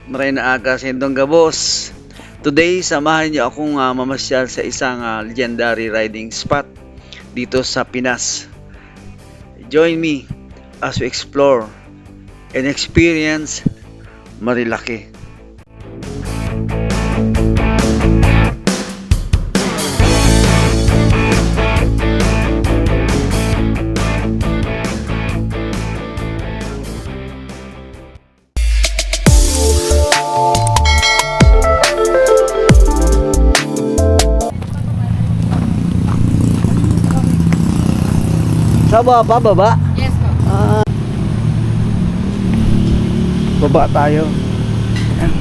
Maray na aga sa Indong Gabos. Today, samahan niyo akong mamasyal sa isang legendary riding spot dito sa Pinas. Join me as we explore and experience Marilaki. Sa baba? Yes po. Baba tayo. Ayan.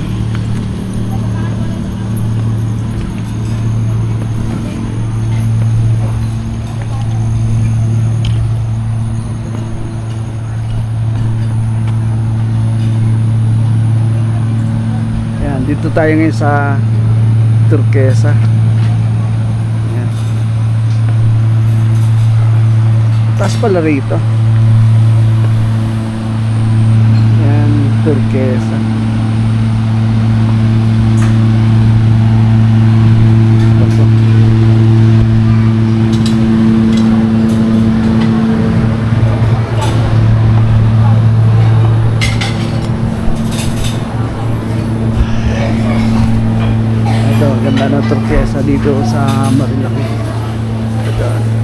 Ayan, dito tayo ngayon sa Turquesa. Ayan. Taas pala rito. Yan, Turquesa. Pasok. Ito, ganda ng Turquesa dito sa Marilaki. Ito.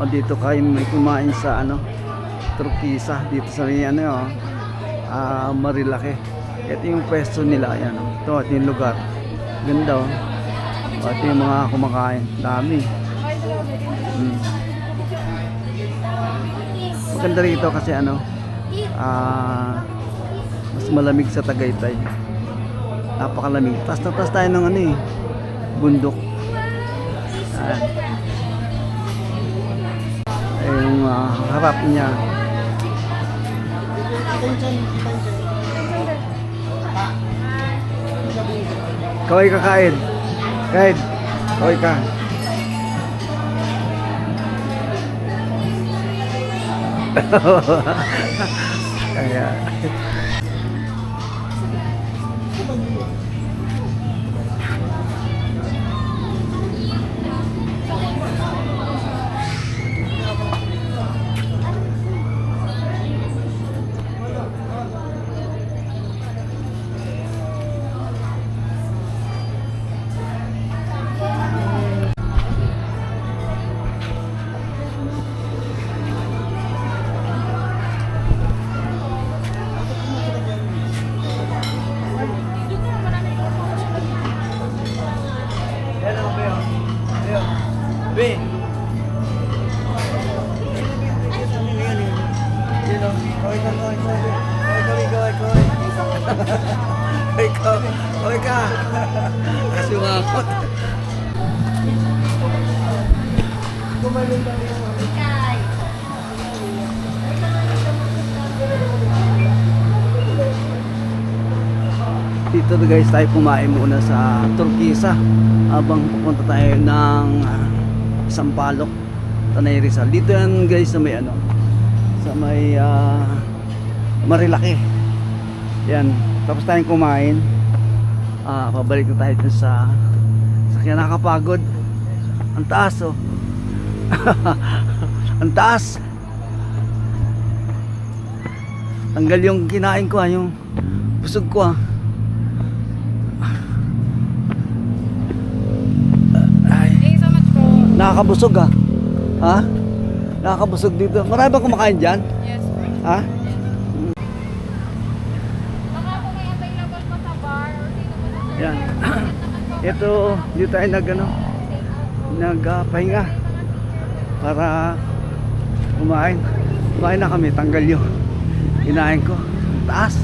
O, dito kayo may kumain sa Turquesa dito sa Marilaki. Ito yung pwesto nila, yan. Ito yung lugar. Ganda, oh. Ito yung mga kumakain. Dami. Maganda rito kasi mas malamig sa Tagaytay. Napakalamig. Taas na taas tayo ng bundok. Ayan. Yung harap niya. Kaway ka, Kaid. Kaid, kaway ka. Kaya Ben. Kaway ka. Kasumapot. Dito guys tayo kumain muna sa Turquesa habang pupunta tayo ng Sampaloc, Tanay Rizal. Dito yan guys sa may sa may Marilaki. Yan, tapos tayong kumain. Pabalik na tayo dun sa kaya nakakapagod. Ang taas, oh. Ang taas. Tanggal yung kinain ko, yung busog ko, Nakakabusog, ha? Nakakabusog dito. Marami ba kumakain dyan? Yes. Ha? Baka kung may available pa sa bar or sino mo na Yan. Ito, dito tayo nagpahinga para kumain. Kumain na kami, tanggal yung kinain ko. Taas.